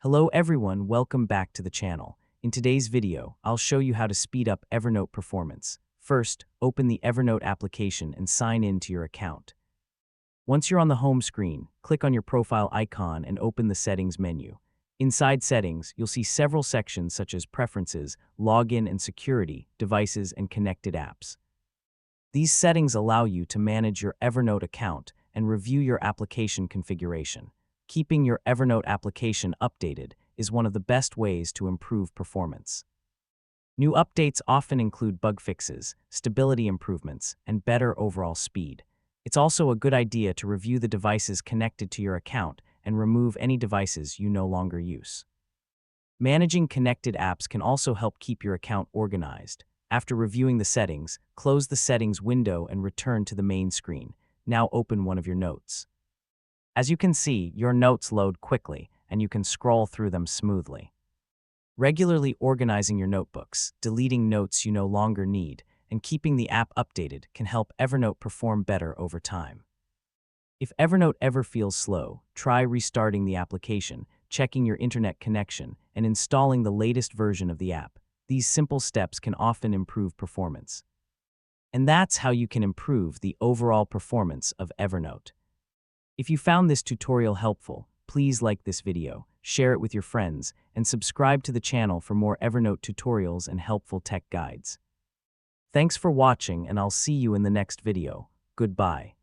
Hello everyone, welcome back to the channel. In today's video, I'll show you how to speed up Evernote performance. First, open the Evernote application and sign in to your account. Once you're on the home screen, click on your profile icon and open the Settings menu. Inside Settings, you'll see several sections such as Preferences, Login and Security, Devices, and Connected Apps. These settings allow you to manage your Evernote account and review your application configuration. Keeping your Evernote application updated is one of the best ways to improve performance. New updates often include bug fixes, stability improvements, and better overall speed. It's also a good idea to review the devices connected to your account and remove any devices you no longer use. Managing connected apps can also help keep your account organized. After reviewing the settings, close the Settings window and return to the main screen. Now open one of your notes. As you can see, your notes load quickly, and you can scroll through them smoothly. Regularly organizing your notebooks, deleting notes you no longer need, and keeping the app updated can help Evernote perform better over time. If Evernote ever feels slow, try restarting the application, checking your internet connection, and installing the latest version of the app. These simple steps can often improve performance. And that's how you can improve the overall performance of Evernote. If you found this tutorial helpful, please like this video, share it with your friends, and subscribe to the channel for more Evernote tutorials and helpful tech guides. Thanks for watching, and I'll see you in the next video. Goodbye.